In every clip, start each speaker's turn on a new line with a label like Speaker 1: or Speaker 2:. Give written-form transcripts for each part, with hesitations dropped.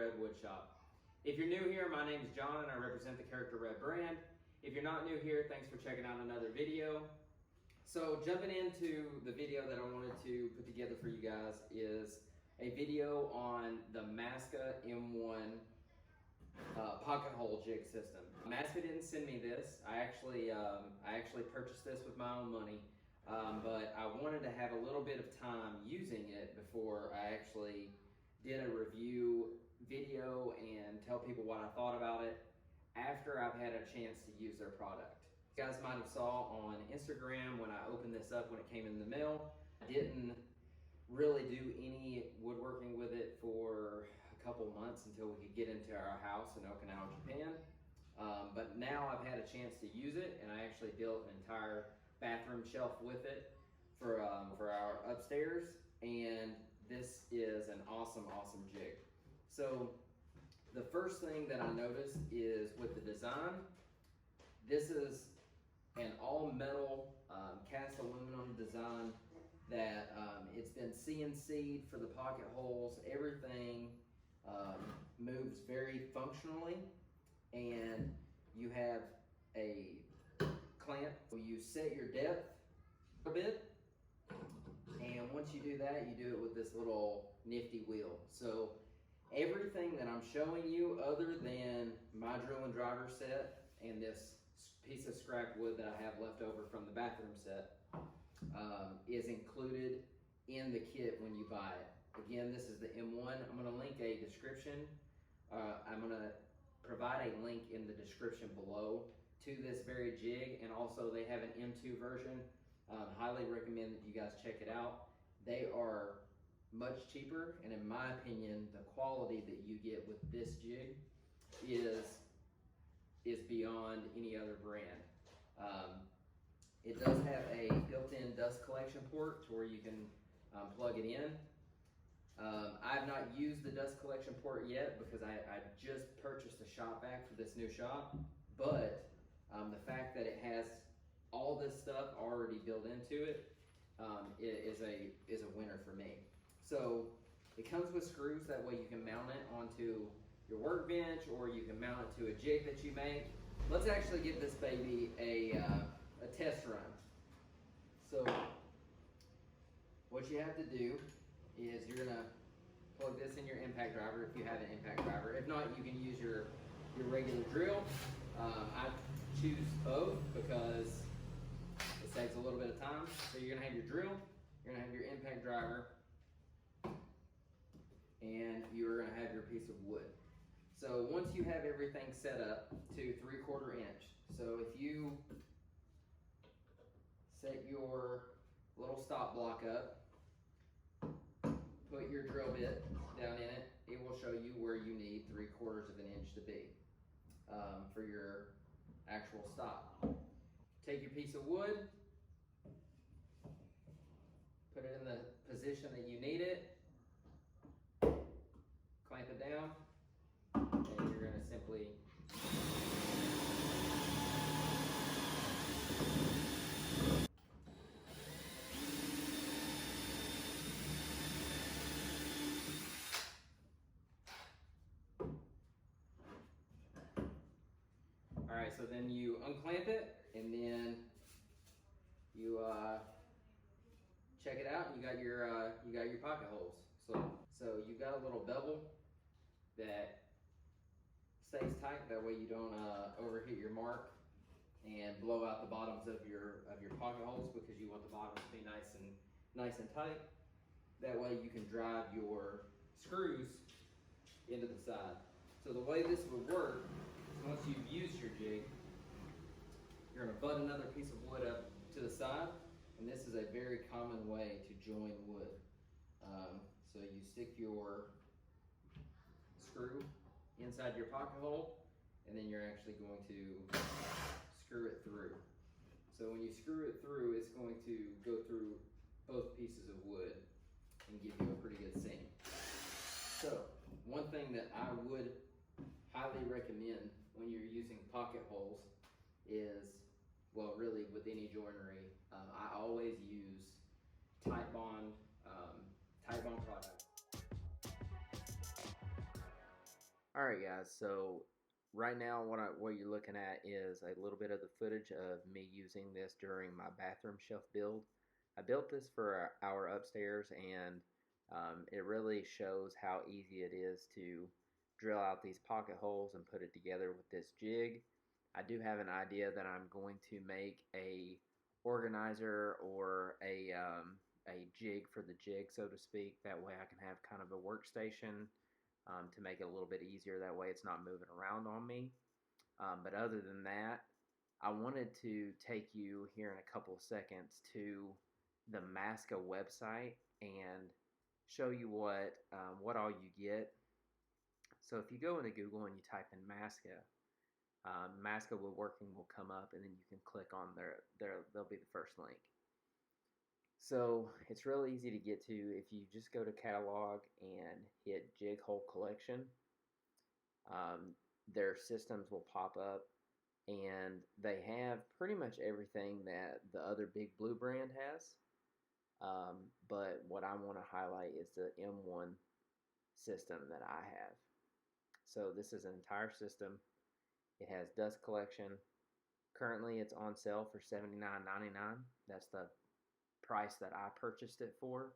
Speaker 1: Red Wood Shop. If you're new here, my name is John and I represent the Character Red brand. If you're not new here, thanks for checking out another video. So jumping into the video that I wanted to put together for you guys is a video on the Massca M1 pocket hole jig system. Massca didn't send me this. I actually purchased this with my own money, but I wanted to have a little bit of time using it before I actually did a review video and tell people what I thought about it after I've had a chance to use their product. You guys might have saw on Instagram when I opened this up when it came in the mail. I didn't really do any woodworking with it for a couple months until we could get into our house in Okinawa, Japan. But now I've had a chance to use it, and I actually built an entire bathroom shelf with it for our upstairs, and this is an awesome jig. So the first thing that I noticed is with the design, this is an all metal cast aluminum design that it's been CNC'd for the pocket holes. Everything moves very functionally, and you have a clamp where you set your depth a bit, and once you do that, you do it with this little nifty wheel. So everything that I'm showing you, other than my drill and driver set and this piece of scrap wood that I have left over from the bathroom set, is included in the kit when you buy it. Again, this is the M1. I'm going to link a description. I'm going to provide a link in the description below to this very jig, and also they have an M2 version. Highly recommend that you guys check it out. They are much cheaper, and in my opinion, the quality that you get with this jig is beyond any other brand. It does have a built-in dust collection port to where you can plug it in. I've not used the dust collection port yet because I just purchased a shop vac for this new shop, but the fact that it has all this stuff already built into it, is a winner for me. So it comes with screws, that way you can mount it onto your workbench or you can mount it to a jig that you make. Let's actually give this baby a test run. So what you have to do is you're gonna plug this in your impact driver if you have an impact driver. If not, you can use your regular drill. I choose both because it saves a little bit of time. So you're gonna have your drill, you're gonna have your impact driver, and you're gonna have your piece of wood. So once you have everything set up to 3/4 inch, so if you set your little stop block up, put your drill bit down in it, it will show you where you need 3/4 inch to be for your actual stop. Take your piece of wood, put it in the position that you need it, clamp it down, and you're going to simply Alright, so then you unclamp it, and then you check it out, and you got your pocket holes. So you've got a little bevel that stays tight, that way you don't overheat your mark and blow out the bottoms of your pocket holes, because you want the bottoms to be nice and tight. That way you can drive your screws into the side. So the way this would work is once you've used your jig, you're going to butt another piece of wood up to the side, and this is a very common way to join wood. So you stick your screw inside your pocket hole, and then you're actually going to screw it through. So when you screw it through, it's going to go through both pieces of wood and give you a pretty good seam. So one thing that I would highly recommend when you're using pocket holes is, well, really with any joinery, I always use Titebond product.
Speaker 2: Alright guys, so right now what you're looking at is a little bit of the footage of me using this during my bathroom shelf build. I built this for our upstairs, and it really shows how easy it is to drill out these pocket holes and put it together with this jig. I do have an idea that I'm going to make a organizer or a jig for the jig, so to speak. That way I can have kind of a workstation to make it a little bit easier. That way it's not moving around on me. But other than that, I wanted to take you here in a couple of seconds to the Massca website and show you what all you get. So if you go into Google and you type in Massca, Massca Woodworking will come up, and then you can click on they'll be the first link. So it's real easy to get to. If you just go to catalog and hit jig hole collection, their systems will pop up, and they have pretty much everything that the other Big Blue brand has. But what I want to highlight is the M1 system that I have. So this is an entire system. It has dust collection. Currently it's on sale for $79.99. That's the price that I purchased it for.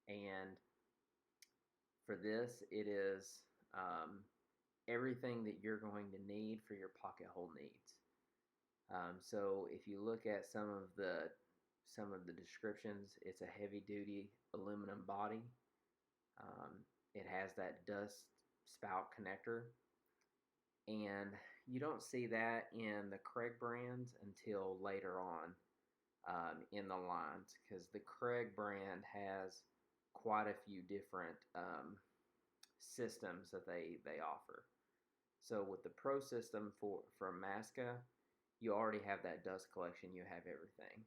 Speaker 2: And for this, it is everything that you're going to need for your pocket hole needs. So if you look at some of the descriptions, it's a heavy duty aluminum body. It has that dust spout connector, and you don't see that in the Kreg brands until later on in the lines, because the Kreg brand has quite a few different systems that they offer. So with the Pro system from Massca, you already have that dust collection, you have everything.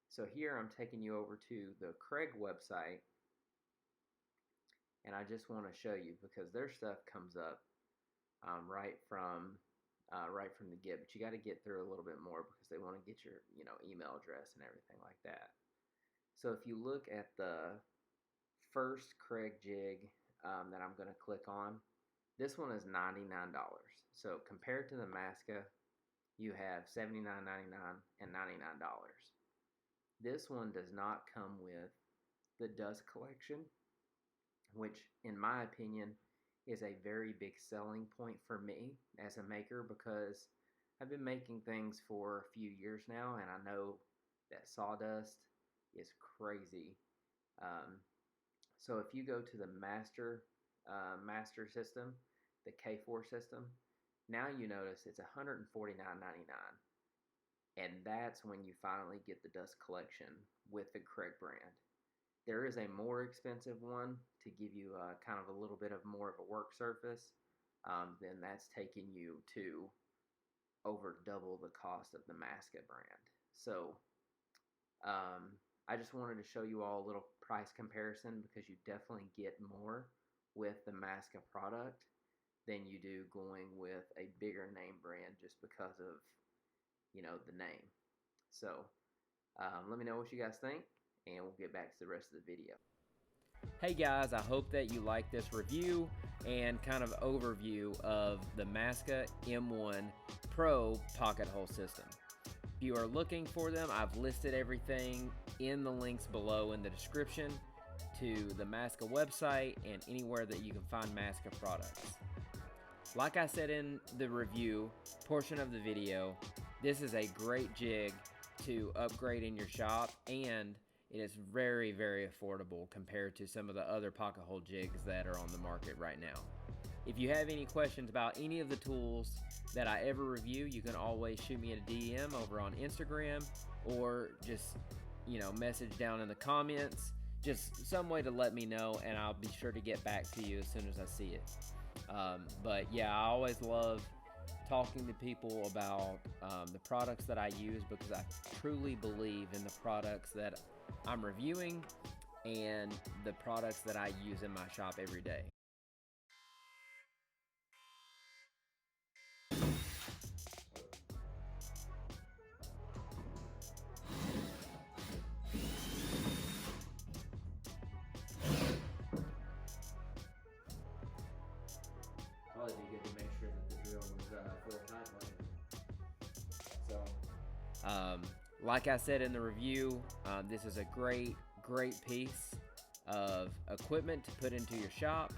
Speaker 2: So here I'm taking you over to the Kreg website, and I just want to show you, because their stuff comes up right from the get, but you got to get through a little bit more because they want to get your email address and everything like that. So if you look at the first Kreg jig that I'm going to click on, this one is $99. So compared to the Massca, you have $79.99 and $99. This one does not come with the dust collection, which in my opinion is a very big selling point for me as a maker, because I've been making things for a few years now, and I know that sawdust is crazy. So if you go to the master system, the K4 system, now you notice it's $149.99, and that's when you finally get the dust collection with the Kreg brand. There is a more expensive one to give you kind of a little bit of more of a work surface. Then that's taking you to over double the cost of the Massca brand. So I just wanted to show you all a little price comparison, because you definitely get more with the Massca product than you do going with a bigger name brand, just because of the name. So let me know what you guys think, and we'll get back to the rest of the video.
Speaker 1: Hey guys, I hope that you like this review and kind of overview of the Massca M1 Pro pocket hole system. If you are looking for them, I've listed everything in the links below in the description to the Massca website and anywhere that you can find Massca products. Like I said in the review portion of the video, this is a great jig to upgrade in your shop, and it is very, very affordable compared to some of the other pocket hole jigs that are on the market right now. If you have any questions about any of the tools that I ever review, you can always shoot me a DM over on Instagram, or just message down in the comments. Just some way to let me know, and I'll be sure to get back to you as soon as I see it. But yeah, I always love talking to people about the products that I use, because I truly believe in the products that I'm reviewing and the products that I use in my shop every day. Probably
Speaker 3: Like I said in the review, this is a great piece of equipment to put into your shop.